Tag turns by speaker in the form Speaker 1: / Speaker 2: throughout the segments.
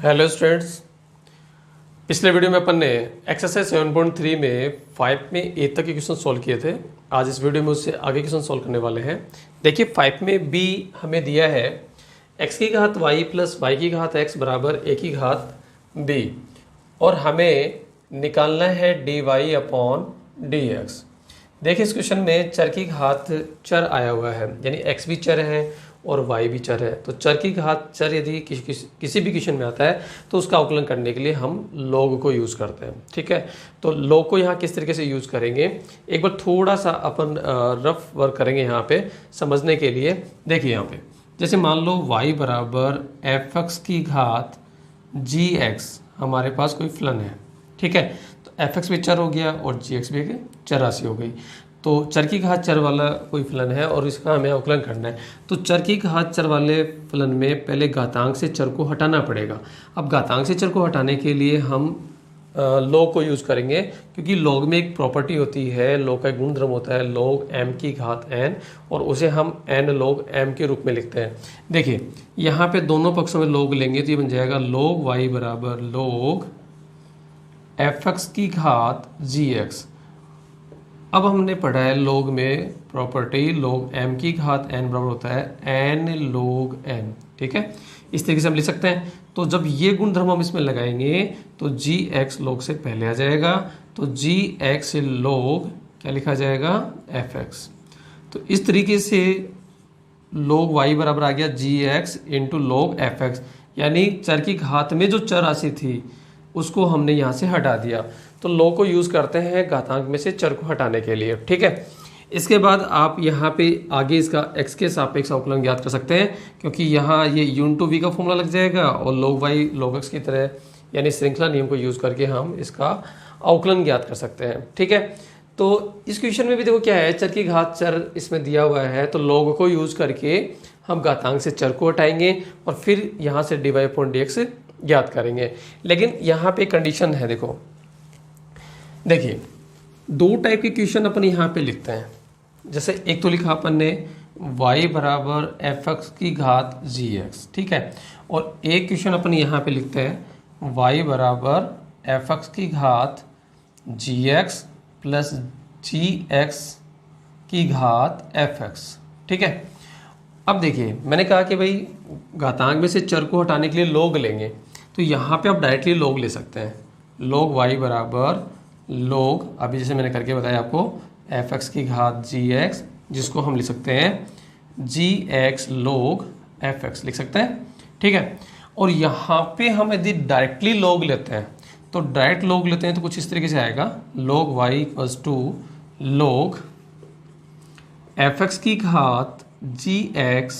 Speaker 1: Hello students. पिछले video में अपन ने एक्सरसाइज 7.3 में 5 में ए तक के क्वेश्चन सॉल्व किए थे। आज इस वीडियो में उससे आगे क्वेश्चन सॉल्व करने वाले हैं। देखिए 5 में बी हमें दिया है x की घात y प्लस y की घात x बराबर a की घात b और हमें निकालना है dy अपॉन dx। देखिए इस क्वेश्चन में चर की घात चर आया हुआ है, यानी x भी चर है और y भी चर है। तो चर की घात चर यदि किसी भी क्वेश्चन में आता है तो उसका अवकलन करने के लिए हम log को यूज़ करते हैं। ठीक है, तो log को यहाँ किस तरीके से यूज़ करेंगे, एक बार थोड़ा सा अपन रफ वर्क करेंगे यहाँ पे समझने के लिए। देखिए यहाँ पे जैसे मान लो y बराबर f(x) की घात gx हमारे पास कोई फलन है। ठीक है, तो f(x) भी चर हो गया और gx भी एक चर राशि हो गई। तो चर की घात चर वाला कोई फलन है और इसका हमें अवकलन करना है। तो चर की घात चर वाले फलन में पहले घातांक से चर को हटाना पड़ेगा। अब घातांक से चर को हटाने के लिए हम log को यूज़ करेंगे, क्योंकि log में एक प्रॉपर्टी होती है, log का एक गुणधर्म होता है log m की घात n, और उसे हम n log m के रूप में लिखते हैं। देखिए यहाँ पे दोनों पक्षों में log लेंगे तो ये बन जाएगा log y बराबर log f(x) की घात gx। अब हमने पढ़ा है log में प्रॉपर्टी log m की घात n बराबर होता है n log m। ठीक है, इस तरीके से हम लिख सकते हैं। तो जब ये गुणधर्म हम इसमें लगाएंगे तो gx log से पहले आ जाएगा, तो gx log क्या लिखा जाएगा fx। तो इस तरीके से log y बराबर आ गया gx इंटू log fx, यानी चर की घात में जो चर राशि थी उसको हमने यहाँ से हटा दिया। तो log को यूज़ करते हैं घातांक में से चर को हटाने के लिए। ठीक है, इसके बाद आप यहाँ पे आगे इसका x के सापेक्ष अवकलन ज्ञात कर सकते हैं, क्योंकि यहाँ ये u/v का फॉर्मूला लग जाएगा और log y log x की तरह, यानी श्रृंखला नियम को यूज़ करके हम इसका अवकलन ज्ञात कर सकते हैं। ठीक है, तो इस क्वेश्चन में भी देखो क्या है, चर की घात चर इसमें दिया हुआ है, तो log को यूज़ करके हम घातांक से चर को हटाएंगे और फिर यहाँ से dy अपॉन dx ज्ञात करेंगे। लेकिन यहाँ पे कंडीशन है, देखिए दो टाइप के क्वेश्चन अपन यहाँ पे लिखते हैं। जैसे एक तो लिखा अपन ने y बराबर f(x) की घात gx। ठीक है, और एक क्वेश्चन अपन यहाँ पे लिखते हैं y बराबर f(x) की घात gx प्लस gx की घात fx। ठीक है, अब देखिए मैंने कहा कि भाई घातांक में से चर को हटाने के लिए log लेंगे, तो यहाँ पे आप डायरेक्टली log ले सकते हैं। log y बराबर log, अभी जैसे मैंने करके बताया आपको, f(x) की घात gx, जिसको हम लिख सकते हैं gx log fx लिख सकते हैं। ठीक है, और यहाँ पे हम यदि डायरेक्टली log लेते हैं तो डायरेक्ट log लेते हैं तो कुछ इस तरीके से आएगा log y equals to log f(x) की घात gx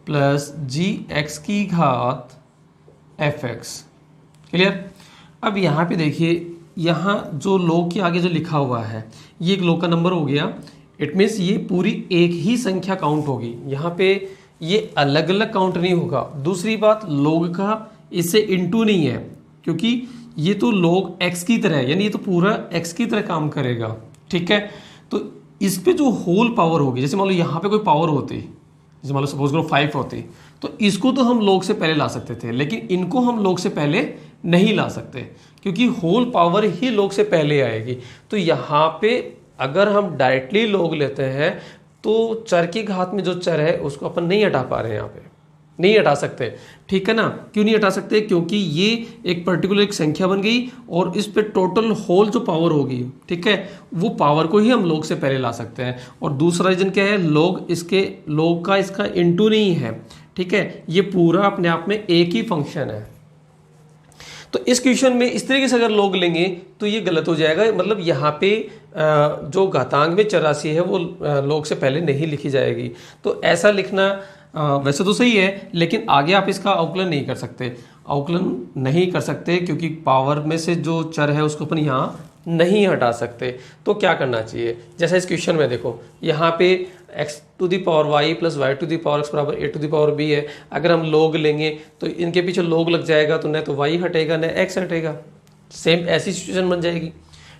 Speaker 1: प्लस gx की घात fx। क्लियर। अब यहाँ पे देखिए, यहाँ जो log के आगे जो लिखा हुआ है ये एक log का नंबर हो गया। इट मीन्स ये पूरी एक ही संख्या काउंट होगी, यहाँ पे ये अलग अलग काउंट नहीं होगा। दूसरी बात, log का इससे इनटू नहीं है, क्योंकि ये तो log x की तरह है, यानी ये तो पूरा x की तरह काम करेगा। ठीक है, तो इस पे जो होल पावर होगी, जैसे मान लो यहाँ पे कोई पावर होती, जैसे मान लो सपोज करो 5 होती, तो इसको तो हम log से पहले ला सकते थे, लेकिन इनको हम log से पहले नहीं ला सकते, क्योंकि होल पावर ही log से पहले आएगी। तो यहाँ पे अगर हम डायरेक्टली log लेते हैं तो चर की घात में जो चर है उसको अपन नहीं हटा पा रहे हैं, यहाँ पे नहीं हटा सकते। ठीक है ना, क्यों नहीं हटा सकते, क्योंकि ये एक पर्टिकुलर एक संख्या बन गई और इस पे टोटल होल जो पावर होगी, ठीक है, वो पावर को ही हम log से पहले ला सकते हैं। और दूसरा रीजन क्या है, log का इसका इनटू नहीं है। ठीक है, ये पूरा अपने आप में एक ही फंक्शन है। तो इस क्वेश्चन में इस तरीके से अगर log लेंगे तो ये गलत हो जाएगा, मतलब यहाँ पे जो घातांक में चर राशि है वो log से पहले नहीं लिखी जाएगी। तो ऐसा लिखना वैसे तो सही है, लेकिन आगे आप इसका अवकलन नहीं कर सकते, क्योंकि पावर में से जो चर है उसको अपन यहाँ नहीं हटा सकते। तो क्या करना चाहिए, जैसा इस क्वेश्चन में देखो यहाँ पे x⁴y प्लस y⁴x बराबर a⁴b है। अगर हम log लेंगे तो इनके पीछे log लग जाएगा, तो न तो y हटेगा न x हटेगा, सेम ऐसी सिचुएशन बन जाएगी।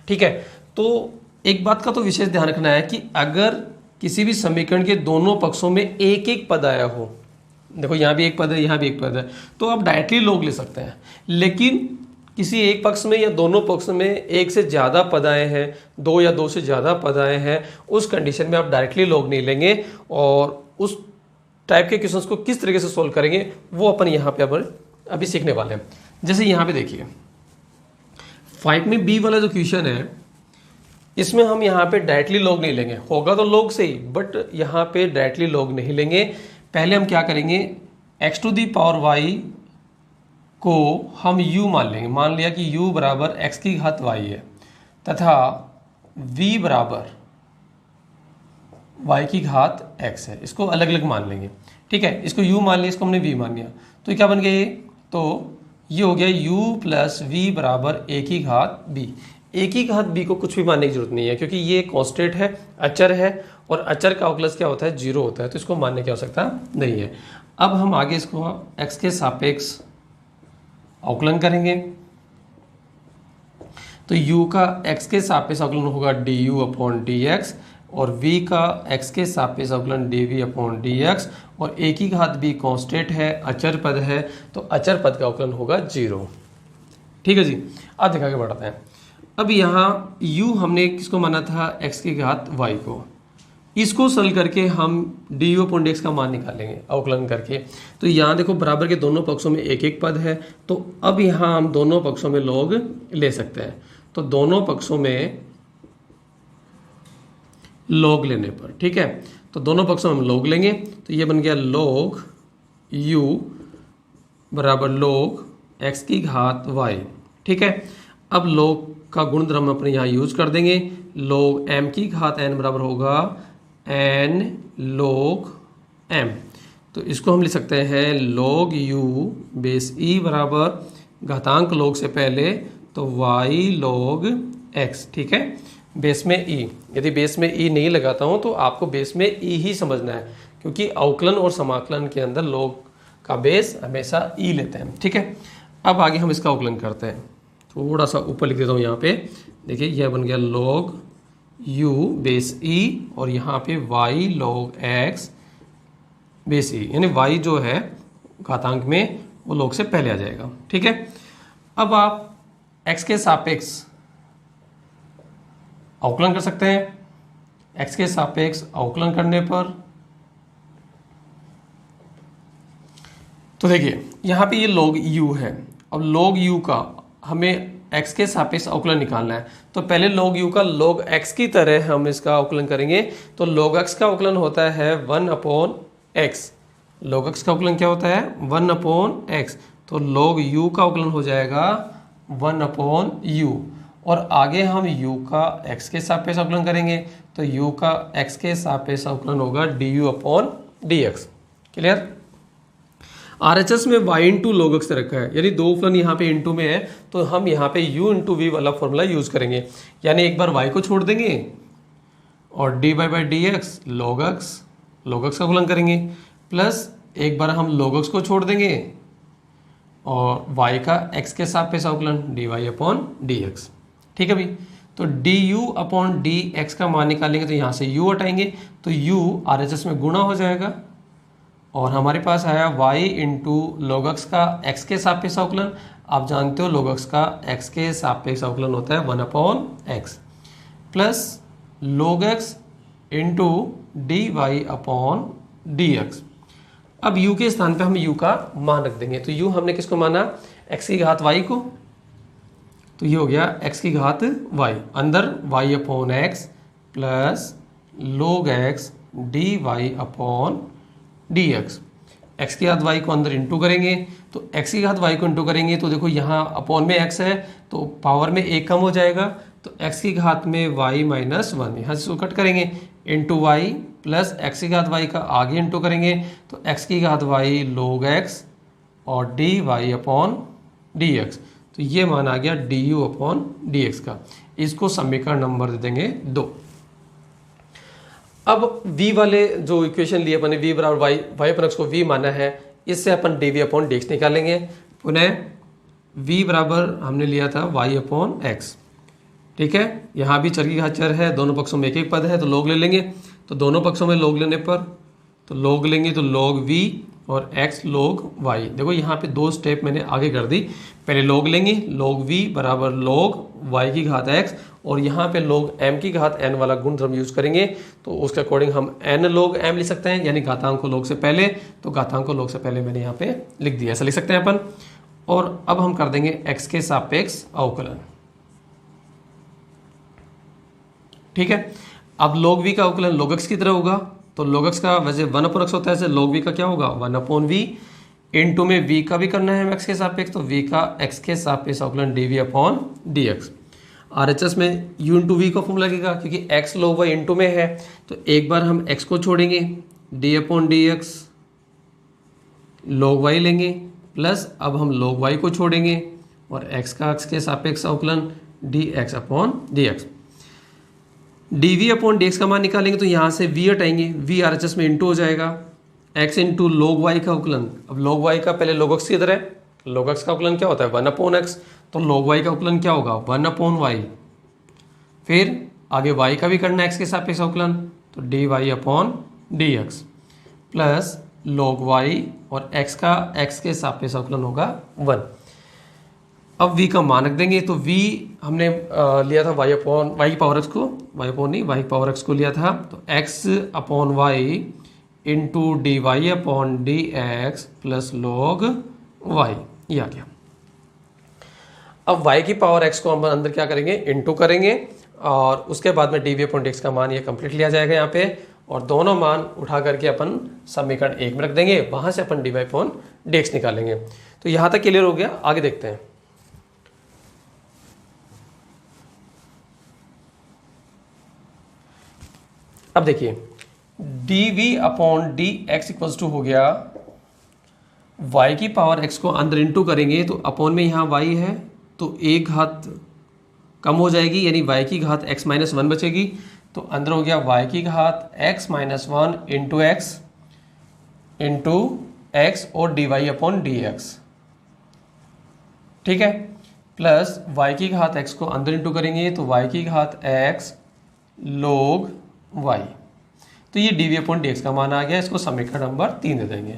Speaker 1: ठीक है, तो एक बात का तो विशेष ध्यान रखना है कि अगर किसी भी समीकरण के दोनों पक्षों में एक एक पद आया हो, देखो यहाँ भी एक पद है, यहाँ भी एक पद है, तो आप डायरेक्टली लॉग ले सकते हैं। लेकिन किसी एक पक्ष में या दोनों पक्ष में एक से ज़्यादा पद आए हैं, दो या दो से ज़्यादा पद आए हैं, उस कंडीशन में आप डायरेक्टली लॉग नहीं लेंगे। और उस टाइप के क्वेश्चंस को किस तरीके से सॉल्व करेंगे वो अपन यहाँ पे अभी सीखने वाले हैं। जैसे यहाँ पे देखिए 5 में बी वाला जो क्वेश्चन है, इसमें हम यहाँ पे डायरेक्टली लॉग नहीं लेंगे, होगा तो लॉग से ही, बट यहाँ पे डायरेक्टली लॉग नहीं लेंगे। पहले हम क्या करेंगे, x to the power y को हम u मान लेंगे। मान लिया कि u बराबर x की घात y है तथा v बराबर y की घात x है। इसको अलग अलग मान लेंगे, ठीक है। इसको u मान लिया, इसको हमने v मान लिया, तो ये क्या बन गया ये, तो ये हो गया u प्लस v बराबर a की घात b। a की घात b को कुछ भी मानने की जरूरत नहीं है, क्योंकि ये कांस्टेंट है, अचर है, और अचर का अवकलज क्या होता है, 0 होता है, तो इसको मानने की आवश्यकता नहीं है। अब हम आगे इसको x के सापेक्ष अवकलन करेंगे, तो u का x के सापेक्ष अवकलन होगा du अपॉन dx, और v का x के सापेक्ष अवकलन dv अपॉन dx, और a की घात b कांस्टेंट है, अचर पद है, तो अचर पद का अवकलन होगा 0। ठीक है जी। अब देखा के बढ़ाते हैं। अब यहाँ u हमने किसको माना था, x की घात y को, इसको सरल करके हम du अपॉन dx का मान निकालेंगे अवकलन करके। तो यहाँ देखो बराबर के दोनों पक्षों में एक एक पद है, तो अब यहाँ हम दोनों पक्षों में लॉग ले सकते हैं। तो दोनों पक्षों में लॉग लेने पर, ठीक है, तो दोनों पक्षों में हम लॉग लेंगे, तो ये बन गया log u बराबर log x की घात y, ठीक है। अब log का गुणधर्म हम अपने यहाँ यूज कर देंगे, log m की घात n बराबर होगा n log m, तो इसको हम लिख सकते हैं log u बेस e बराबर घातांक log से पहले तो y log x, ठीक है, बेस में e। यदि बेस में e नहीं लगाता हूँ तो आपको बेस में e ही समझना है, क्योंकि अवकलन और समाकलन के अंदर log का बेस हमेशा e लेते हैं, ठीक है। अब आगे हम इसका अवकलन करते हैं, थोड़ा सा ऊपर लिख देता हूँ यहाँ पे, देखिए यह बन गया log u बेस e, और यहाँ पे y log x base e, यानी y जो है घातांक में वो log से पहले आ जाएगा, ठीक है। अब आप x के सापेक्ष अवकलन कर सकते हैं। x के सापेक्ष अवकलन करने पर तो देखिए यहाँ पे ये log u है। अब log u का हमें x के सापेक्ष अवकलन निकालना है, तो पहले log u का log x की तरह हम इसका अवकलन करेंगे। तो log x का अवकलन होता है 1 अपॉन x। log x का अवकलन क्या होता है, 1 अपॉन x, तो log u का अवकलन हो जाएगा 1 अपॉन u, और आगे हम u का x के सापेक्ष अवकलन करेंगे, तो u का x के सापेक्ष अवकलन होगा du upon dx। Clear. RHS में y इंटू log x रखा है, यानी दो अवकलन यहाँ पे इंटू में है, तो हम यहाँ पे u इंटू v वाला फॉर्मूला यूज करेंगे, यानी एक बार y को छोड़ देंगे और dy by dx log x का अवकलन करेंगे, प्लस एक बार हम log x को छोड़ देंगे और y का x के सापेक्ष अवकलन dy अपॉन dx, ठीक है भाई। तो du अपॉन dx का मान निकालेंगे, तो यहाँ से u हटाएंगे, तो u RHS में गुणा हो जाएगा, और हमारे पास आया y इंटू log x का x के सापेक्ष अवकलन। आप जानते हो log x का x के सापेक्ष अवकलन होता है 1 upon x, plus log x into dy upon dx। अब u के स्थान पे हम u का मान रख देंगे, तो u हमने किसको माना, x की घात y को, तो ये हो गया x की घात y, अंदर y upon x plus log x dy upon dx। x की घात y को अंदर इंटू करेंगे, तो x की घात y को इंटू करेंगे, तो देखो यहाँ अपॉन में x है तो पावर में एक कम हो जाएगा, तो x की घात में y माइनस 1, यहाँ से कट करेंगे, इंटू y प्लस x की घात y का आगे इंटू करेंगे, तो x की घात y log x और dy अपॉन dx, तो ये मान आ गया du अपॉन dx का। इसको समीकरण नंबर दे देंगे 2। अब v वाले जो इक्वेशन लिए अपने v बराबर y अपन x को v माना है, इससे अपन dv अपॉन dx निकालेंगे। पुनः v बराबर हमने लिया था y अपॉन x, ठीक है। यहाँ भी चर की घात चर है, दोनों पक्षों में एक एक पद है, तो log ले लेंगे, तो दोनों पक्षों में log लेने पर तो log लेंगे तो log v और x log y। देखो यहाँ पे दो स्टेप मैंने आगे कर दी। पहले log लेंगे, log v बराबर log y की घात x, और यहाँ पे log m की घात n वाला गुणधर्म यूज करेंगे तो उसके अकॉर्डिंग हम n log m लिख सकते हैं, यानी घातांक को log से पहले, तो घातांक को log से पहले मैंने यहाँ पे लिख दिया, ऐसा लिख सकते हैं अपन। और अब हम कर देंगे x के सापेक्ष अवकलन। ठीक है, अब log v का अवकलन log x की तरह होगा, तो log x का वैसे 1/x होता है, ऐसे log v का क्या होगा 1/v। इनटू में v का भी करना है x के सापेक्ष, तो v का x के सापेक्ष अवकलन dv/dx। RHS में u इंटू वी का फॉर्मूला लगेगा, क्योंकि x log y इंटू में है, तो एक बार हम x को छोड़ेंगे d/dx log y लेंगे, प्लस अब हम log y को छोड़ेंगे और x का x के सापेक्ष अवकलन dx/dx। dv/dx का मान निकालेंगे तो यहाँ से v हटाएंगे, v RHS में इंटू हो जाएगा, x इंटू log y का अवकलन। अब log y का पहले log x की तरह, log x का अवकलन क्या होता है 1/x, तो log y का अवकलन क्या होगा 1/y। फिर आगे y का भी करना है x के सापेक्ष अवकलन, तो dy/dx प्लस log y और x का x के सापेक्ष अवकलन होगा 1। अब v का मान रख देंगे, तो v हमने लिया था y की पावर x को, y की पावर x को लिया था, तो x/y into dy/dx plus log y, ये आ गया। अब y की पावर x को हम अंदर क्या करेंगे इंटू करेंगे, और उसके बाद में dv/dx का मान ये कंप्लीट लिया जाएगा यहाँ पे, और दोनों मान उठा करके अपन समीकरण 1 में रख देंगे, वहां से अपन dy/dx निकालेंगे। तो यहाँ तक क्लियर हो गया, आगे देखते हैं। अब देखिए dv/dx इक्वल्स टू हो गया y की पावर x को अंदर इंटू करेंगे, तो अपॉन में यहाँ y है तो एक घात कम हो जाएगी, यानी y की घात x-1 बचेगी, तो अंदर हो गया y की घात x-1 इंटू x और dy/dx। ठीक है, प्लस y की घात x को अंदर इंटू करेंगे तो y की घात x log y। तो ये dv/dx का मान आ गया, इसको समीकरण नंबर 3 दे देंगे।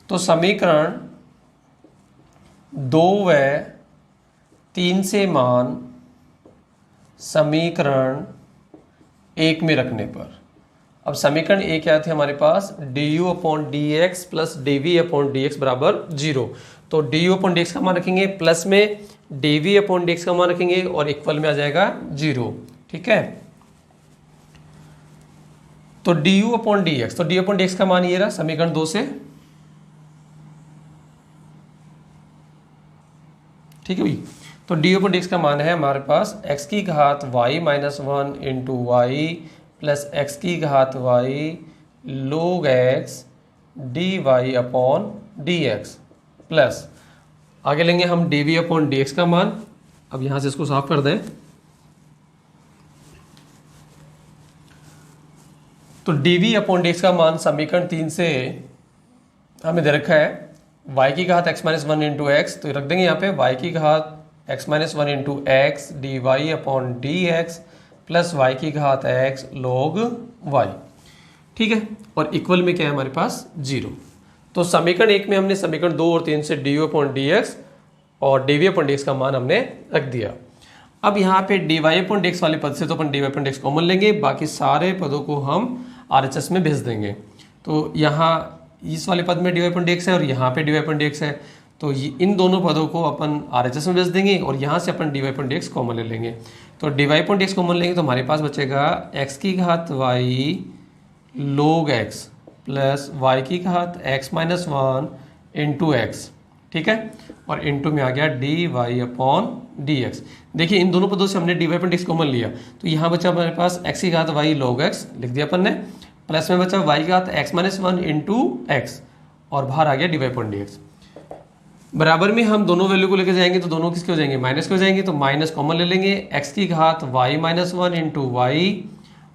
Speaker 1: तो समीकरण 2 व 3 से मान समीकरण 1 में रखने पर, अब समीकरण 1 क्या थे हमारे पास du/dx प्लस dv/dx बराबर 0। तो du/dx का मान रखेंगे, प्लस में dv/dx का मान रखेंगे, और इक्वल में आ जाएगा 0। ठीक है, तो du/dx, तो du/dx का मान ये रहा समीकरण 2 से। ठीक है भाई, तो du/dx का मान है हमारे पास x की घात y-1 into y plus x की घात y log x dy/dx plus आगे लेंगे हम dv/dx का मान। अब यहां से इसको साफ कर दें, तो dv/dx का मान समीकरण 3 से हमें दे रखा है y की घात x-1 इंटू एक्स, तो रख देंगे यहाँ पे y की घात x-1 into x dy/dx plus y की घात x log y। ठीक है, और इक्वल में क्या है हमारे पास 0। तो समीकरण 1 में हमने समीकरण 2 और 3 से du/dx और dv/dx का मान हमने रख दिया। अब यहाँ पे dy/dx वाले पद से तो अपन dy/dx कॉमन लेंगे, बाकी सारे पदों को हम RHS में भेज देंगे। तो यहाँ इस वाले पद में dy/dx है और यहाँ पे dy/dx है, तो इन दोनों पदों को अपन RHS में भेज देंगे और यहाँ से अपन dy/dx कॉमन ले लेंगे। तो dy/dx कॉमन लेंगे तो हमारे पास बचेगा x की घात y log x plus y की घात x-1 इंटू एक्स। ठीक है, और इंटू में आ गया dy/dx। देखिए इन दोनों पदों से हमने dy/dx कॉमन लिया, तो यहाँ बचा हमारे पास x की घात y log x लिख दिया अपन ने, प्लस में बचा y की घात x-1 इंटू एक्स, और बाहर आ गया dy/dx। बराबर में हम दोनों वैल्यू को लेकर जाएंगे तो दोनों किसके हो जाएंगे माइनस के हो जाएंगे, तो माइनस कॉमन ले लेंगे, x की घात y-1 इंटू वाई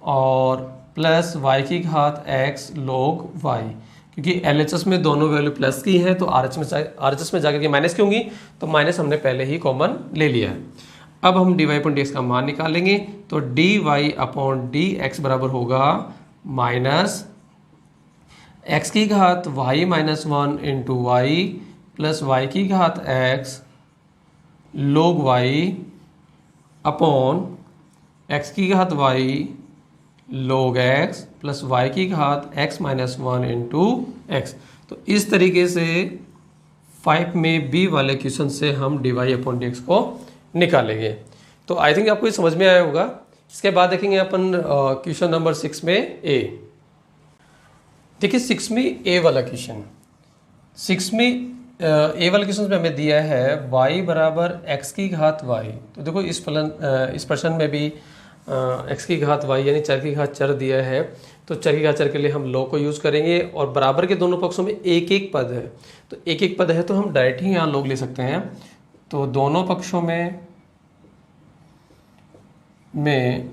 Speaker 1: और प्लस y की घात x log y। क्योंकि LHS में दोनों वैल्यू प्लस की है तो RHS में जाकर के माइनस की होंगी, तो माइनस हमने पहले ही कॉमन ले लिया है। अब हम dy/dx का मान निकालेंगे, तो dy/dx बराबर होगा माइनस एक्स की घात y minus one into y plus y की घात एक्स लोग वाई अपॉन एक्स की घात Y log x plus y की घात x minus one into x. तो इस तरीके से 5 में बी वाले क्वेश्चन से हम d y upon d x को निकालेंगे। तो आई थिंक आपको ये समझ में आया होगा। इसके बाद देखेंगे अपन क्वेश्चन नंबर 6 में ए। देखिए 6 में ए वाला क्वेश्चन, 6 में ए वाले क्वेश्चन में हमें दिया है y बराबर x की घात y। तो देखो इस प्रश्न में भी x की घात y यानी चर की घात चर दिया है। तो चर की घात चर के लिए हम लॉग को यूज़ करेंगे और बराबर के दोनों पक्षों में एक एक पद है। तो एक एक पद है तो हम डायरेक्ट ही यहाँ लॉग ले सकते हैं। तो दोनों पक्षों में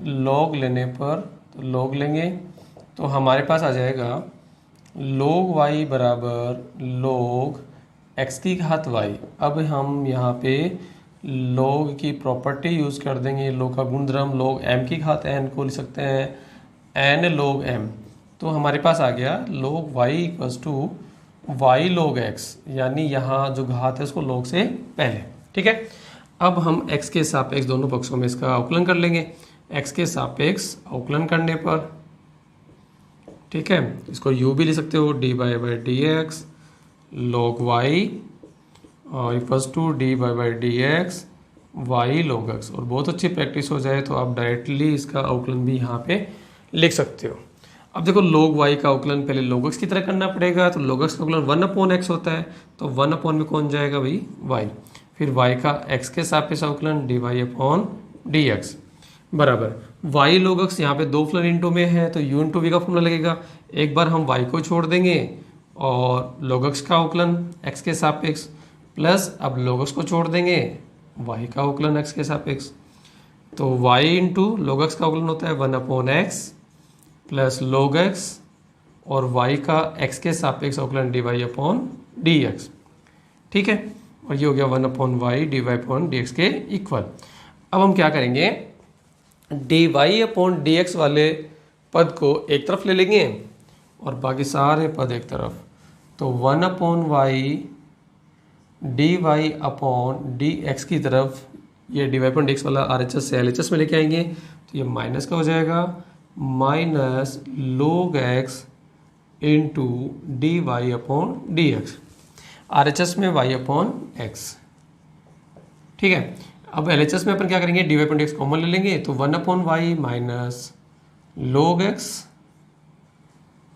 Speaker 1: लॉग लेने पर तो लॉग लेंगे तो हमारे पास आ जाएगा log y बराबर log x की घात y। अब हम यहाँ पे log की प्रॉपर्टी यूज़ कर देंगे, log का गुणधर्म log m की घात n को लिख सकते हैं n log m। तो हमारे पास आ गया log y equals to y log x, यानी यहाँ जो घात है उसको log से पहले। ठीक है, अब हम x के सापेक्ष दोनों पक्षों में इसका अवकलन कर लेंगे। x के सापेक्ष अवकलन करने पर, ठीक है, इसको u भी ले सकते हो dy by d x log y और equals to dy by d x y log x। और बहुत अच्छी प्रैक्टिस हो जाए तो आप डायरेक्टली इसका अवकलन भी यहाँ पे लिख सकते हो। अब देखो log y का अवकलन पहले log x की तरह करना पड़ेगा। तो log x का अवकलन 1 अपॉन x होता है, तो 1 अपॉन में कौन जाएगा भाई y। फिर y का x के सापेक्ष अवकलन dy अपॉन डी एक्स बराबर y log x। यहाँ पे दो फलन इंटू में है तो u इंटू वी का फॉर्मूला लगेगा। एक बार हम y को छोड़ देंगे और log x का अवकलन x के सापेक्ष प्लस अब log x को छोड़ देंगे y का अवकलन x के सापेक्ष। तो y इंटू log x का अवकलन होता है 1 upon x plus log x और y का x के सापेक्ष अवकलन dy अपॉन डी एक्स। ठीक है, और ये हो गया 1 upon y d y upon d x के इक्वल। अब हम क्या करेंगे, d y upon d x वाले पद को एक तरफ ले लेंगे और बाकी सारे पद एक तरफ। तो 1 upon y d y upon d x की तरफ ये d y upon d x वाला आर एच एस से एल एच एस में लेके आएंगे तो ये माइनस का हो जाएगा minus log x into d y upon d x, R H S में वाई अपॉन एक्स। ठीक है, अब एल एच एस में अपन क्या करेंगे, d y upon d x common ले लेंगे तो 1 upon y minus log x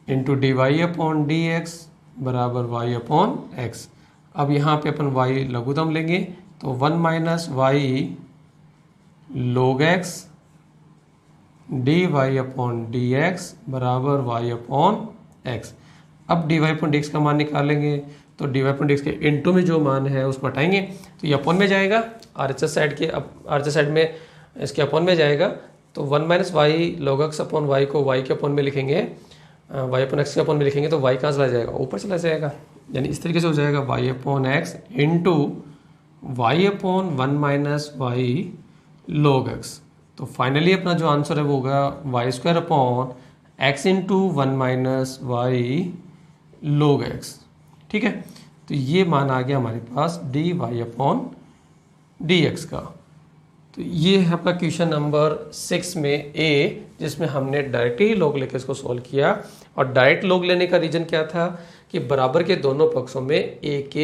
Speaker 1: into d y upon d x बराबर वाई अपॉन एक्स। अब यहाँ पे अपन वाई लघुत्तम लेंगे तो 1 minus y log x d y upon d x बराबर वाई अपॉन एक्स। अब d y upon d x का मान निकालेंगे तो d y upon d x के इंटू में जो मान है उसको हटाएंगे तो ये अपॉन में जाएगा, आर एच एस साइड के आर एच एस साइड में इसके अपॉन में जाएगा। तो 1 minus y log x upon y को वाई के अपॉन में लिखेंगे, वाई अपॉन एक्स के अपॉन में लिखेंगे तो वाई कहाँ चला जाएगा, ऊपर चला जाएगा। यानी इस तरीके से हो जाएगा y upon x into y upon 1 minus y log x. तो फाइनली अपना जो आंसर है वो होगा y square upon x into 1 minus y log x. ठीक है, तो ये मान आ गया हमारे पास d y upon d x का। तो ये है आपका क्वेश्चन नंबर 6 में ए, जिसमें हमने डायरेक्ट ही लॉग लेकर इसको सॉल्व किया। और डायरेक्ट लॉग लेने का रीजन क्या था कि बराबर के दोनों पक्षों में एक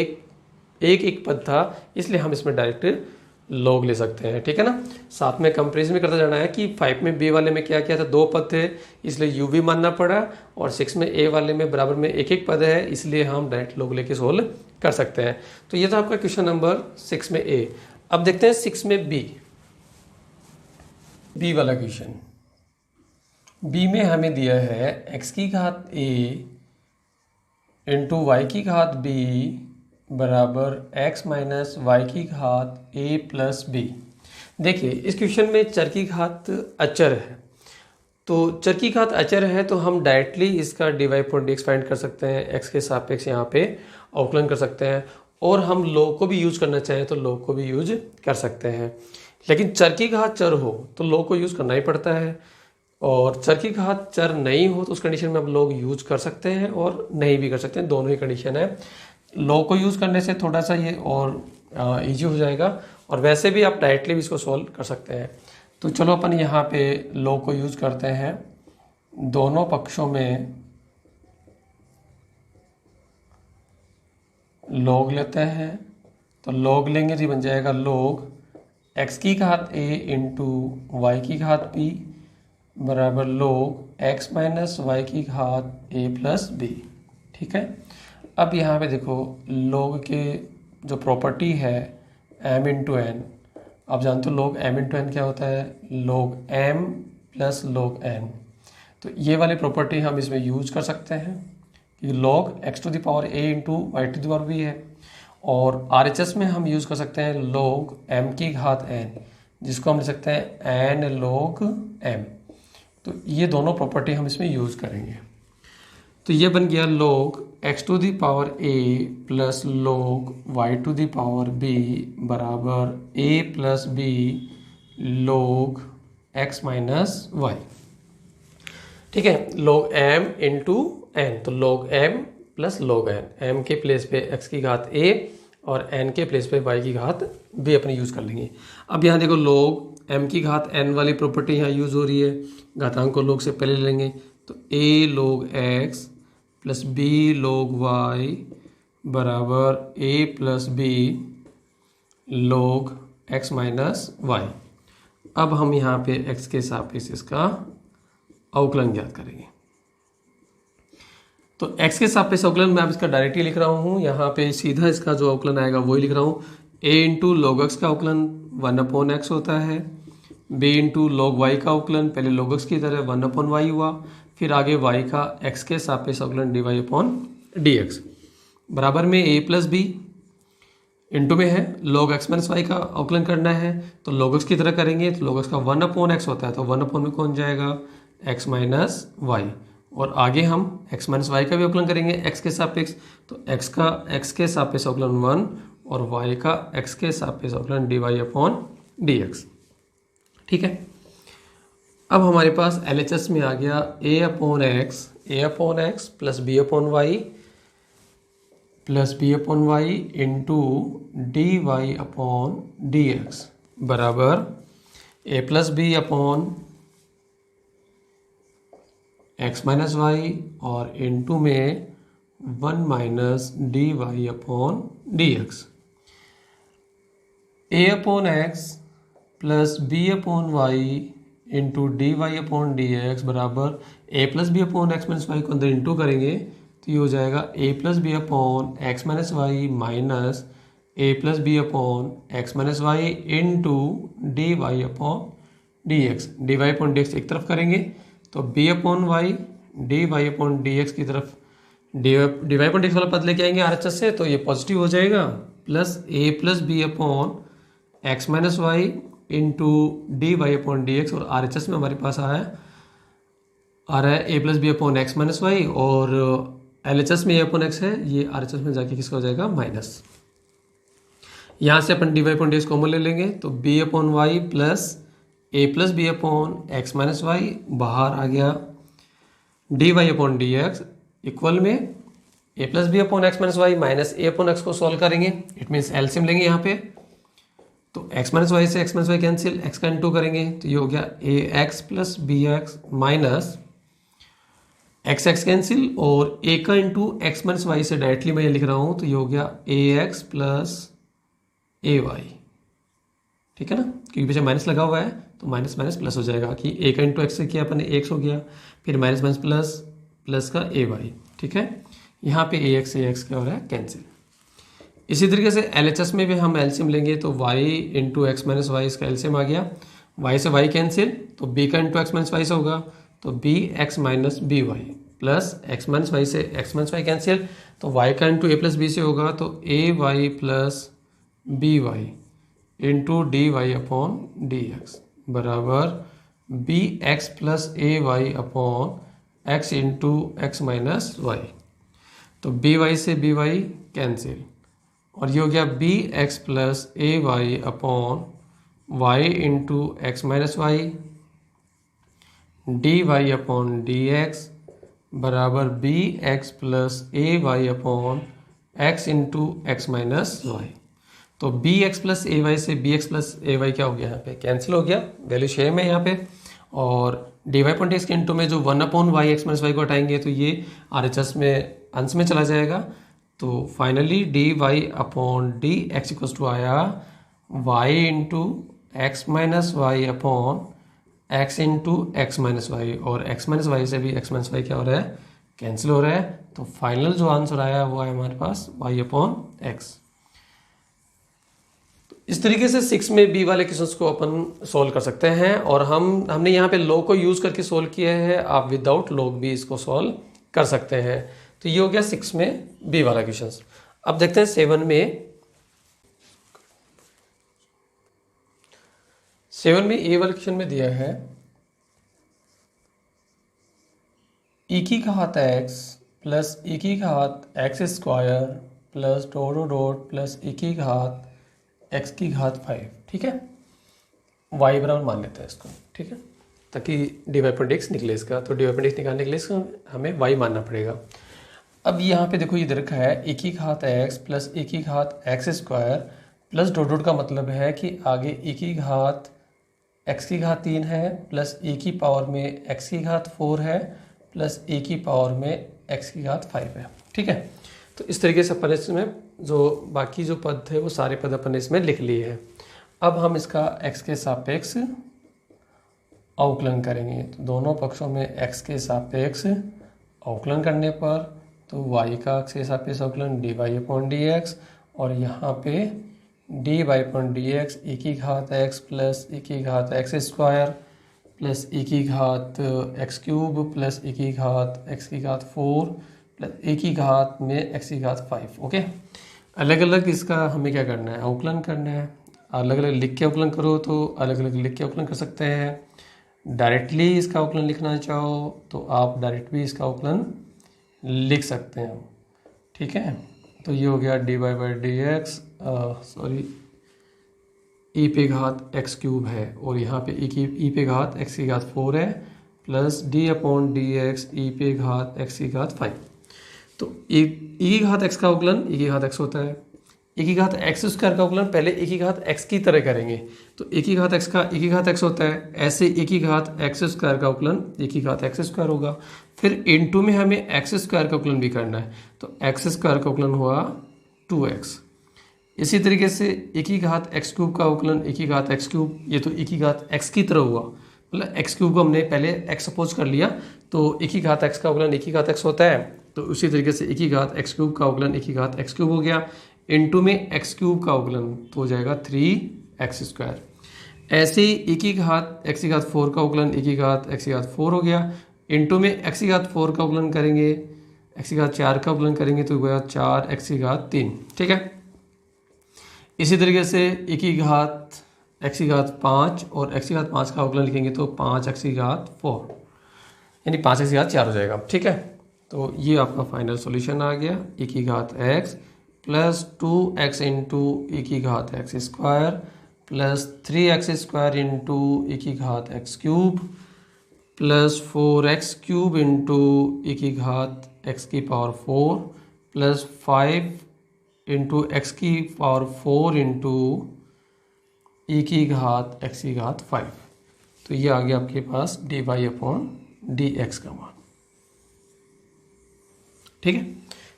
Speaker 1: एक पद था, इसलिए हम इसमें डायरेक्ट लॉग ले सकते हैं। ठीक है ना, साथ में कंपेरिजन भी करता जाना है कि 5 में बी वाले में क्या क्या था, दो पद थे इसलिए यू भी मानना पड़ा, और 6 में ए वाले में बराबर में एक एक पद है इसलिए हम डायरेक्ट लॉग लेके सोल्व कर सकते हैं। तो ये था आपका क्वेश्चन नंबर 6 में ए। अब देखते हैं 6 में बी वाला क्वेश्चन। बी में हमें दिया है x की घात a इंटू वाई की घात b बराबर x माइनस वाई की घात a प्लस b। देखिए इस क्वेश्चन में चर की घात अचर है, तो चर की घात अचर है तो हम डायरेक्टली इसका d y upon d x find कर सकते हैं, x के सापेक्ष यहाँ पे अवकलन कर सकते हैं, और हम लॉग को भी यूज करना चाहें तो लॉग को भी यूज कर सकते हैं। लेकिन चर की घात चर हो तो लॉग को यूज करना ही पड़ता है। और चर की घात चर नहीं हो तो उस कंडीशन में आप लोग यूज कर सकते हैं और नहीं भी कर सकते हैं, दोनों ही कंडीशन है। लॉग को यूज़ करने से थोड़ा सा ये और इजी हो जाएगा, और वैसे भी आप डायरेक्टली भी इसको सॉल्व कर सकते हैं। तो चलो अपन यहाँ पे लॉग को यूज़ करते हैं, दोनों पक्षों में लॉग लेते हैं। तो लॉग लेंगे तो बन जाएगा लॉग x की घात a इंटू वाई की घात b बराबर लॉग x माइनस वाई की घात a प्लस b। ठीक है, अब यहाँ पे देखो लॉग के जो प्रॉपर्टी है m इंटू एन, आप जानते हो लॉग m इंटू एन क्या होता है, log m plus log n। तो ये वाली प्रॉपर्टी हम इसमें यूज कर सकते हैं कि log x to the power a into y to the power b है, और RHS में हम यूज़ कर सकते हैं log m की घात n, जिसको हम लिख सकते हैं n log m। तो ये दोनों प्रॉपर्टी हम इसमें यूज़ करेंगे। तो ये बन गया log x to the power a plus log y to the power b बराबर a plus b log x minus y। ठीक है, log m इंटू n, तो log m plus log n, m के प्लेस पे x की घात a और n के प्लेस पे y की घात b अपने यूज़ कर लेंगे। अब यहाँ देखो log m की घात n वाली प्रॉपर्टी यहाँ यूज़ हो रही है, घातांक को log से पहले ले लेंगे, तो a log x plus b log y बराबर a plus b log x minus y। अब हम यहाँ पे x के सापेक्ष इसका अवकलन ज्ञात करेंगे। तो x के सापेक्ष अवकलन मैं अब इसका डायरेक्टली लिख रहा हूँ, यहाँ पे सीधा इसका जो अवकलन आएगा वही लिख रहा हूँ। a इंटू लॉग एक्स का अवकलन 1/x होता है, b इंटू लॉग वाई का अवकलन पहले लॉग एक्स की तरह 1/y हुआ, फिर आगे y का x के सापेक्ष अवकलन dy/dx बराबर में a प्लस बी इंटू में है log x माइनस वाई का अवकलन करना है, तो log x की तरह करेंगे तो log x का 1/x होता है, तो 1/में कौन जाएगा x माइनस वाई, और आगे हम x माइनस वाई का भी अवकलन करेंगे x के सापेक्ष, तो x का x के सापेक्ष अवकलन 1 और y का x के सापेक्ष अवकलन dy/dx। ठीक है, अब हमारे पास LHS में आ गया a/x plus b/y into dy/dx बराबर a plus b upon x minus y और इंटू में 1 minus dy/dx। a/x plus b/y into dy/dx बराबर a plus b upon x minus y को अंदर इंटू करेंगे तो ये हो जाएगा a plus b upon x minus y minus a plus b upon x minus y into dy/dx। dy/dx एक तरफ करेंगे तो b/y dy/dx की तरफ dy/dx वाला पद लेके आएंगे RHS से, तो ये पॉजिटिव हो जाएगा, plus a plus b upon x minus y into dy/dx, और RHS में हमारे पास आ रहा है a plus b upon x minus y, और LHS में a अपॉन एक्स है, ये RHS में जाके किसका हो जाएगा माइनस। यहाँ से अपन dy/dx कॉमन ले लेंगे तो b/y plus a plus b upon x minus y बाहर आ गया, dy/dx इक्वल में a plus b upon x minus y minus a upon x को सॉल्व करेंगे, इट मीन्स एलसीएम लेंगे यहाँ पे, तो x माइनस वाई से x minus y cancel, x का इंटू करेंगे तो ये हो गया ax plus bx minus x cancel, और a का इंटू एक्स माइनस वाई से डायरेक्टली मैं ये लिख रहा हूँ तो ये हो गया ax प्लस ay। ठीक है ना, क्योंकि पीछे माइनस लगा हुआ है तो माइनस माइनस प्लस हो जाएगा कि a का इंटू एक्स से किया अपन ने x हो गया, फिर माइनस माइनस प्लस प्लस का ay। ठीक है, यहाँ पे ax क्या हो रहा है कैंसिल। इसी तरीके से LHS में भी हम एलसीएम लेंगे तो y into x minus y इसका एलसीएम आ गया, y से y कैंसिल तो b का इंटू एक्स माइनस वाई से होगा तो bx minus b y plus x minus y से एक्स माइनस वाई कैंसिल तो y का इंटू a प्लस बी से होगा तो ay plus b y into dy/dx बराबर bx plus ay upon x into x minus y, तो by से by cancel, और ये हो गया bx plus ay upon y into x minus y d y upon d x बराबर b x plus a y upon x into x minus y. तो b x plus a y से b x plus a y क्या हो गया, यहाँ पे cancel हो गया, वैल्यू सेम है यहाँ पे। और d y upon d x के इंटू में जो 1 upon y x minus y को हटाएंगे तो ये आर एच एस में अंश में चला जाएगा। तो finally d y upon d x equal to आया y into x minus y upon x into x minus y, और एक्स माइनस वाई से भी एक्स माइनस वाई क्या हो रहा है, कैंसिल हो रहा है। तो फाइनल जो आंसर आया वो है हमारे पास वाई अपॉन एक्स। इस तरीके से 6 में बी वाले क्वेश्चंस को अपन सोल्व कर सकते हैं। और हमने यहाँ पे लॉग को यूज़ करके सोल्व किया है, आप विदाउट लॉग भी इसको सोल्व कर सकते हैं। तो ये हो गया 6 में बी वाला क्वेश्चंस। अब देखते हैं 7 में ए वाले क्वेश्चन में दिया है ई की घात एक्स प्लस ई की घात x square plus dot dot plus e की घात एक्स की घात 5, ठीक है। वाई बराबर मान लेते हैं इसको, ठीक है, ताकि d y upon d x निकले इसका। तो d y upon d x निकालने के लिए इसको हमें वाई मानना पड़ेगा। अब यहाँ पे देखो ये दे रखा है ए की घात एक्स प्लस ए की घात x square plus dot dot का मतलब है कि आगे ए की घात एक्स की घात 3 है प्लस ए की पावर में एक्स की घात 4 है प्लस ए की पावर में एक्स की घात 5 है, ठीक है। तो इस तरीके से अपन इसमें जो बाकी जो पद थे वो सारे पद अपन इसमें लिख लिए हैं। अब हम इसका x के सापेक्ष अवकलन करेंगे। तो दोनों पक्षों में x के सापेक्ष अवकलन करने पर तो y का x के सापेक्ष अवकलन d y upon d x, और यहाँ पे d y upon d x a की घात x प्लस ए की घात एक्स स्क्वायर प्लस ए की घात एक्स क्यूब प्लस ए की घात एक्स की घात 4 प्लस ए की घात में एक्स की घात 5। ओके, अलग अलग इसका हमें क्या करना है, अवकलन करना है। अलग अलग लिख के अवकलन करो तो अलग अलग लिख के अवकलन कर सकते हैं। डायरेक्टली इसका अवकलन लिखना चाहो तो आप डायरेक्ट भी इसका अवकलन लिख सकते हैं, ठीक है। तो ये हो गया d y by d x, sorry e पे घात एक्स क्यूब है, और यहाँ पे ई पे घात एक्स की घात 4 है plus d upon d x e पे घात एक्स की घात 5। तो ई की घात एक्स का अवकलन ई की घात एक्स होता है। ए की घात एक्स स्क्वायर का अवकलन पहले ए की घात एक्स की तरह करेंगे, तो ए की घात एक्स का ए की घात एक्स होता है। ऐसे ए की घात एक्स स्क्वायर का अवकलन ए की घात एक्स स्क्वायर होगा। फिर इनटू में हमें एक्स स्क्वायर का अवकलन भी करना है, तो एक्स स्क्वायर का अवकलन हुआ 2x। इसी तरीके से ए की घात एक्स क्यूब का अवकलन ए की घात एक्स क्यूब, ये तो ए की घात एक्स की तरह हुआ, मतलब एक्स क्यूब को हमने पहले एक्स सपोज कर लिया, तो ए की घात एक्स का अवकलन ए की घात एक्स होता है। तो उसी तरीके से ए की घात एक्स क्यूब का अवकलन ए की घात एक्स क्यूब हो गया। इनटू में एक्स क्यूब का अवकलन तो हो जाएगा 3x स्क्वायर। ऐसे ही ए की घात एक्स की घात 4 का अवकलन ए की घात एक्स की घात 4 हो गया। इनटू में एक्स की घात 4 का अवकलन करेंगे, एक्स की घात 4 का अवकलन करेंगे तो होगा 4x की घात 3, ठीक है। इसी तरीके से ए की घात एक्स की घात 5 और एक्स की घात 5 का अवकलन लिखेंगे तो 5x की घात 4, यानी 5x की घात 4 हो जाएगा, ठीक है। तो ये आपका फाइनल सॉल्यूशन आ गया, ए की घात x plus 2x into a की घात x square plus 3x square into a की घात x cube plus 4x cube into a की घात एक्स की पावर 4 प्लस 5 इंटू एक्स की पावर 4 इंटू ए की घात एक्स की घात 5। तो ये आ गया आपके पास d y upon d x का मान, ठीक है।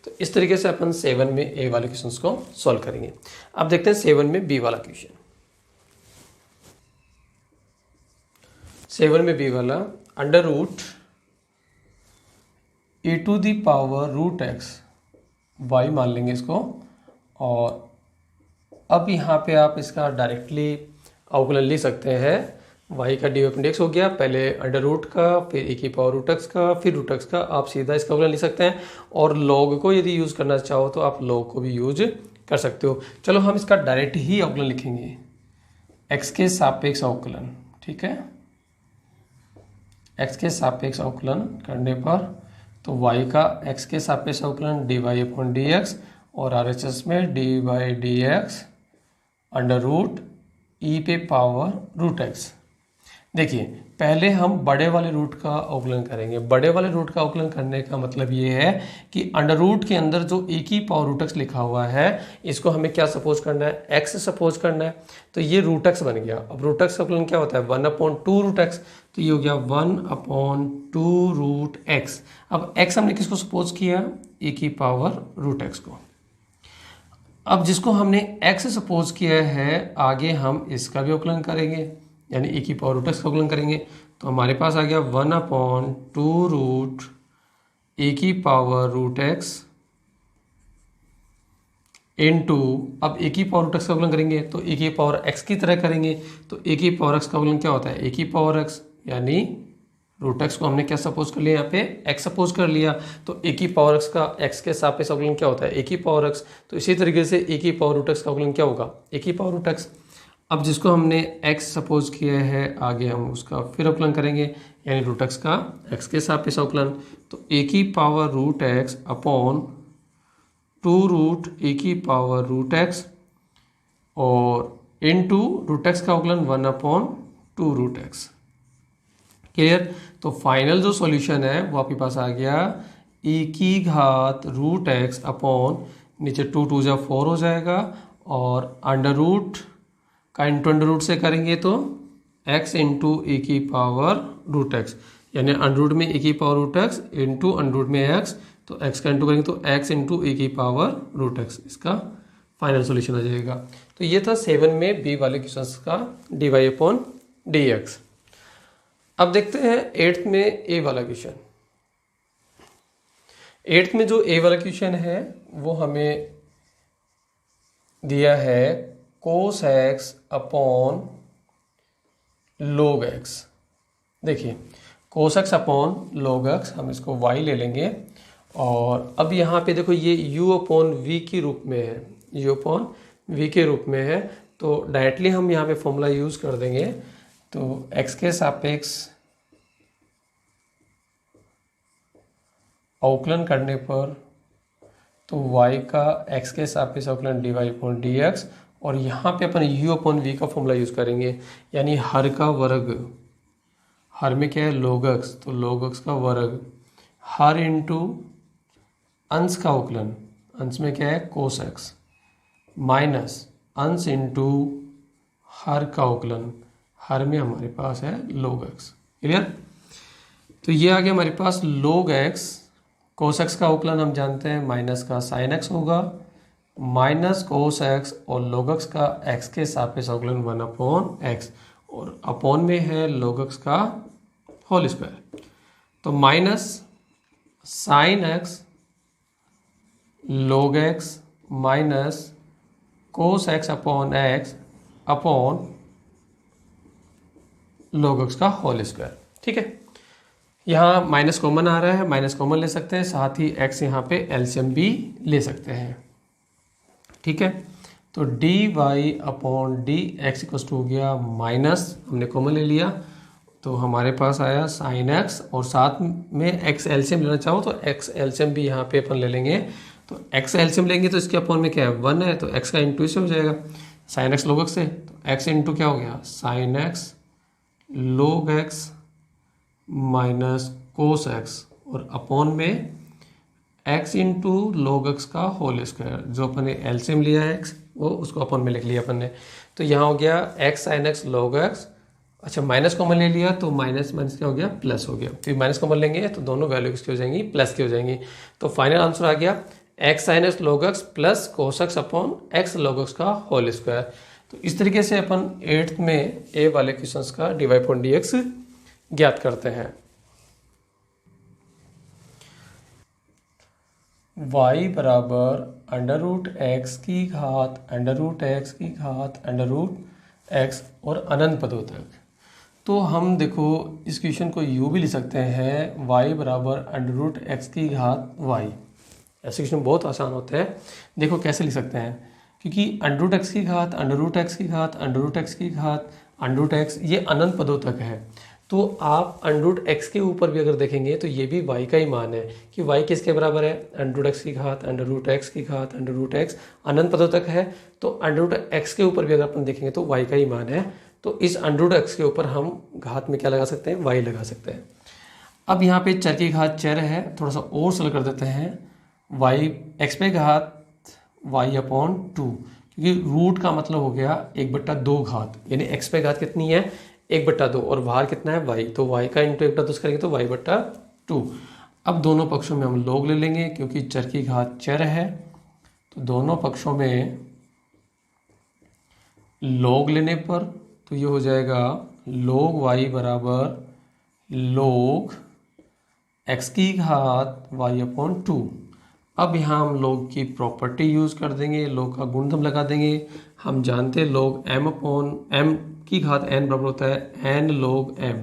Speaker 1: तो इस तरीके से अपन 7 में ए वाले क्वेश्चंस को सॉल्व करेंगे। अब देखते हैं 7 में बी वाला क्वेश्चन। 7 में बी वाला under root a to the power root x y मान लेंगे इसको। और अब यहाँ पे आप इसका डायरेक्टली अवकलन लिख सकते हैं। वाई का डी अपॉन डी एक्स हो गया, पहले अंडर रूट का, फिर ए की पावर रूट एक्स का, फिर रूट एक्स का, आप सीधा इसका अवकलन लिख सकते हैं। और लॉग को यदि यूज़ करना चाहो तो आप लॉग को भी यूज कर सकते हो। चलो हम इसका डायरेक्ट ही अवकलन लिखेंगे, एक्स के सापेक्ष अवकलन, ठीक है। एक्स के सापेक्ष अवकलन करने पर तो वाई का एक्स के सापेक्ष अवकलन d y upon d x, और RHS में d y d x under root e पे पावर रूट एक्स। देखिए पहले हम बड़े वाले रूट का अवकलन करेंगे। बड़े वाले रूट का अवकलन करने का मतलब ये है कि अंडर रूट के अंदर जो ए की पावर रूट एक्स लिखा हुआ है इसको हमें क्या सपोज करना है, एक्स सपोज करना है। तो ये रूट एक्स बन गया। अब रूट एक्स का अवकलन क्या होता है, 1/2 रूट एक्स, तो ये हो गया 1/2 रूट एक्स। अब एक्स हमने किसको सपोज किया, ए की पावर रूट एक्स को। अब जिसको हमने एक्स सपोज किया है आगे हम इसका भी अवकलन करेंगे, यानी ए की पावर रूट एक्स का अवकलन करेंगे। तो हमारे पास आ गया 1/2 रूट ए की पावर रूट एक्स इनटू, अब ए की पावर रूट एक्स का अवकलन करेंगे तो ए की पावर एक्स की तरह करेंगे। तो ए की पावर एक्स का अवकलन क्या होता है, ए की पावर एक्स, यानी रूट एक्स को हमने क्या सपोज कर लिया, यहाँ पे एक्स सपोज कर लिया। तो ए की पावर एक्स का एक्स के सापेक्ष अवकलन क्या होता है, ए की पावर एक्स। तो इसी तरीके से ए की पावर रूट एक्स का अवकलन क्या होगा, ए की पावर रूट एक्स। अब जिसको हमने x सपोज किया है आगे हम उसका फिर अवकलन करेंगे, यानी रूट एक्स का x के सापेक्ष अवकलन। तो ए की power root x upon 2 root a की पावर रूट एक्स और इनटू रूट एक्स का अवकलन 1/2 रूट एक्स। क्लियर। तो फाइनल जो सॉल्यूशन है वो आपके पास आ गया e की घात रूट एक्स अपॉन, नीचे 2 2 जा 4 हो जाएगा, और अंडर रूट का इंटू अंडर रूट से करेंगे तो x इंटू ए की पावर रूट एक्स, यानी अंडर रूट में ए की power root x into under root में x, तो x का इंटू करेंगे तो x इंटू ए की पावर रूट एक्स। इसका फाइनल सॉल्यूशन आ जाएगा। तो ये था 7 में बी वाले क्वेश्चंस का dy/dx। अब देखते हैं 8th में ए वाला क्वेश्चन। 8th में जो ए वाला क्वेश्चन है वो हमें दिया है कोस एक्स अपॉन लोग एक्स। देखिए कोस एक्स अपॉन लोग एक्स, हम इसको y ले लेंगे, और अब यहाँ पे देखो ये u/v के रूप में है, u/v के रूप में है। तो डायरेक्टली हम यहाँ पे फॉर्मूला यूज कर देंगे। तो x के सापेक्ष अवकलन करने पर तो y का x के सापेक्ष अवकलन dy/dx, और यहाँ पे अपन u/v का फॉर्मूला यूज करेंगे, यानी हर का वर्ग। हर में क्या है, log x, तो log x का वर्ग, हर इंटू अंश का अवकलन, अंश में क्या है कोस x, माइनस अंश इंटू हर का अवकलन, हर में हमारे पास है log x। क्लियर। तो ये आ गया हमारे पास log x, कोस x का अवकलन हम जानते हैं माइनस का साइन x होगा, माइनस कोस एक्स और log x का x के सापेक्ष अवकलन 1/x, और अपॉन में है log x का होल स्क्वायर। तो minus sine x log x minus cos x upon x upon log x का होल स्क्वायर। ठीक है, यहाँ माइनस कॉमन आ रहा है, माइनस कॉमन ले सकते हैं, साथ ही x यहाँ पे एलसीएम भी ले सकते हैं। ठीक है, तो dy/dx हो गया माइनस, हमने कॉमन ले लिया तो हमारे पास आया साइन x, और साथ में x एलसीएम लेना चाहो तो x एलसीएम भी यहाँ पे अपन ले लेंगे। तो x एलसीएम लेंगे तो इसके अपॉन में क्या है 1 है, तो x का इंटू से हो जाएगा साइन x log x से, तो x इंटू क्या हो गया sine x log x minus cos x, और अपॉन में x इंटू log x का होल स्क्वायर, जो अपन ने एलसीएम लिया है x वो उसको अपन में लिख लिया अपन ने। तो यहाँ हो गया x sine x log x, अच्छा माइनस कॉमन ले लिया तो माइनस माइनस क्या हो गया प्लस हो गया, फिर माइनस कॉमन लेंगे तो दोनों वैल्यू किसकी हो जाएंगी प्लस की हो जाएंगी। तो फाइनल आंसर आ गया x sine x log x plus cos x upon x log x का होल स्क्वायर। तो इस तरीके से अपन 8th में ए वाले क्वेश्चंस का dy/dx ज्ञात करते हैं। y बराबर अंडर रूट एक्स की घात अंडर रूट एक्स की घात अंडर रूट एक्स और अनंत पदों तक। तो हम देखो इस क्वेश्चन को यूँ भी लिख सकते हैं y बराबर अंडर रूट एक्स की घात y। ऐसे क्वेश्चन बहुत आसान होते हैं। देखो कैसे लिख सकते हैं, क्योंकि अंडर रूट एक्स की घात अंडर रूट एक्स की घात अंडर रूट एक्स की घात अंडर रूट एक्स ये अनंत पदों तक है। तो आप अंडर रूट एक्स के ऊपर भी अगर देखेंगे तो ये भी y का ही मान है कि y किसके बराबर है अंडर रूट एक्स की घात अंडर रूट एक्स की घात अंडर रूट एक्स अनंत पदों तक है। तो अंडर रूट एक्स के ऊपर भी अगर अपन देखेंगे तो y का ही मान है। तो इस अंडर x के ऊपर हम घात में क्या लगा सकते हैं, y लगा सकते हैं। अब यहाँ पे चर की घात चर है, थोड़ा सा और सरल कर देते हैं, y x पे घात y अपॉन 2, क्योंकि रूट का मतलब हो गया 1/2 घात, यानी x पे घात कितनी है 1/2 और बाहर कितना है y, तो y का इंटू 1/2 करेंगे तो y/2। अब दोनों पक्षों में हम log ले लेंगे, क्योंकि चर की घात चर है तो दोनों पक्षों में log लेने पर तो ये हो जाएगा log y बराबर log x की घात y अपॉन 2। अब यहाँ हम log की प्रॉपर्टी यूज़ कर देंगे, log का गुणधर्म लगा देंगे। हम जानते हैं log m अपॉन m की घात n बराबर होता है n log m,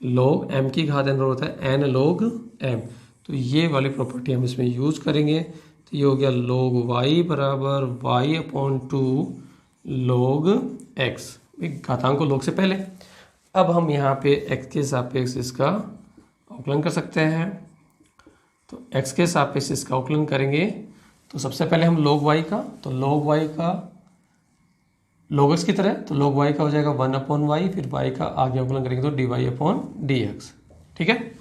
Speaker 1: log m की घात n बराबर होता है n log m। तो ये वाली प्रॉपर्टी हम इसमें यूज़ करेंगे, तो ये हो गया log y बराबर y अपॉन 2 log x, घातांक को log से पहले। अब हम यहाँ पे x के सापेक्ष इसका अवकलन कर सकते हैं, तो x के सापेक्ष इसका अवकलन करेंगे तो सबसे पहले हम log y का, तो log y का log x की तरह, तो log y का हो जाएगा 1 अपॉन y, फिर y का आगे अवकलन करेंगे तो dy अपॉन dx। ठीक है,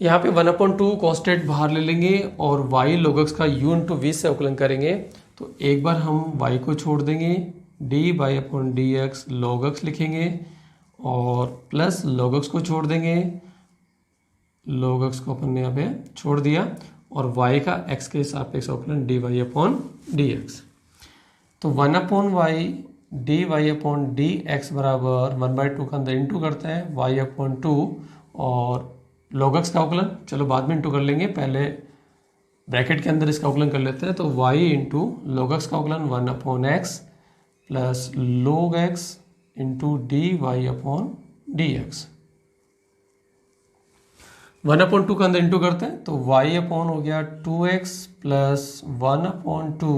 Speaker 1: यहाँ पे 1 अपॉन 2 कॉन्स्टेंट बाहर ले लेंगे और y log x का u इंटू v से अवकलन करेंगे, तो एक बार हम y को छोड़ देंगे, dy upon dx log x लिखेंगे और प्लस log x को छोड़ देंगे, log x को अपन ने यहाँ पे छोड़ दिया और y का x के सापेक्ष अवकलन dy अपॉन dx। तो 1 upon y dy upon dx बराबर 1/2 का अंदर इंटू करते हैं y अपॉन 2 और log x का अवकलन चलो बाद में इंटू कर लेंगे, पहले ब्रैकेट के अंदर इसका अवकलन कर लेते हैं। तो y इंटू log x का अवकलन 1 upon x plus log x into dy upon dx। 1 upon 2 का अंदर इंटू करते हैं तो y अपॉन हो गया 2x plus 1 upon 2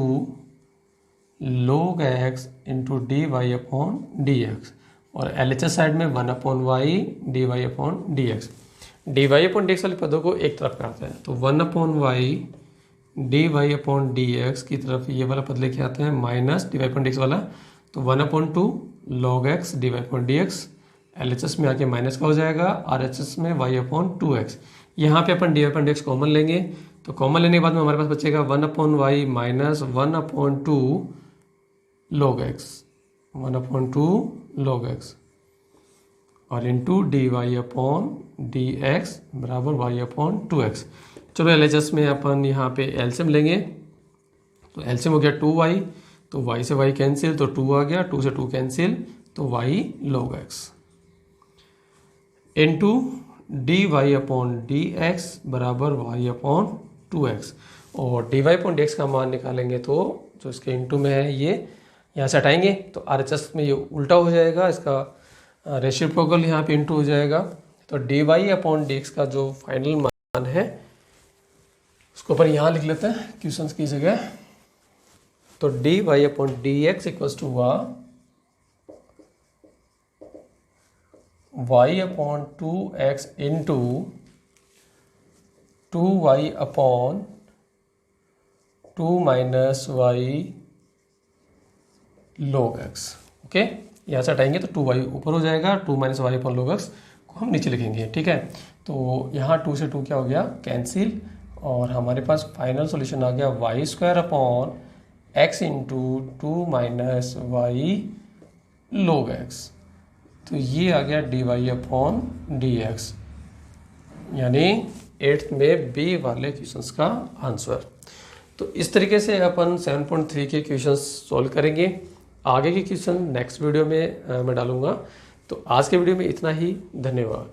Speaker 1: log x into dy upon dx और LHS साइड में 1 upon y dy upon dx। dy upon dx वाले पदों को एक तरफ करते हैं, तो 1 upon y dy upon dx की तरफ ये वाला पद लेके आते हैं माइनस dy अपॉन dx वाला, तो 1 upon 2 log x dy upon dx, LHS में आके माइनस का हो जाएगा, RHS में y अपॉन 2x। यहाँ पे अपन dy अपॉन dx कॉमन लेंगे, तो कॉमन लेने के बाद में हमारे पास बचेगा 1 upon y minus 1 upon 2 log x, 1 upon 2 log x और इंटू dy अपॉन dx बराबर y अपॉन 2x। चलो LHS में अपन यहाँ पे एलसीएम लेंगे, तो एलसीएम हो गया 2y, तो y से y कैंसिल तो 2 आ गया, 2 से 2 कैंसिल तो y log x into dy upon dx बराबर y अपॉन 2x और dy अपॉन dx का मान निकालेंगे तो जो इसके इंटू में है ये यहाँ से हटाएंगे तो RHS में ये उल्टा हो जाएगा, इसका रेसिप्रोकल यहाँ पे इंटू हो जाएगा, तो dy अपॉन dx का जो फाइनल मान है उसको अपन यहाँ लिख लेते हैं क्वेश्चंस की जगह। तो dy upon dx equals to y upon 2x into 2y upon 2 minus y log x। Okay, यहाँ से हटाएंगे तो 2y ऊपर हो जाएगा, 2 minus y upon log x को हम नीचे लिखेंगे। ठीक है, तो यहाँ 2 से 2 क्या हो गया कैंसिल और हमारे पास फाइनल सॉल्यूशन आ गया y square upon x into 2 minus y log x। तो ये आ गया dy अपॉन dx, यानी 8th में बी वाले क्वेश्चंस का आंसर। तो इस तरीके से अपन 7.3 के क्वेश्चंस सॉल्व करेंगे। आगे के क्वेश्चन नेक्स्ट वीडियो में मैं डालूंगा। तो आज के वीडियो में इतना ही, धन्यवाद।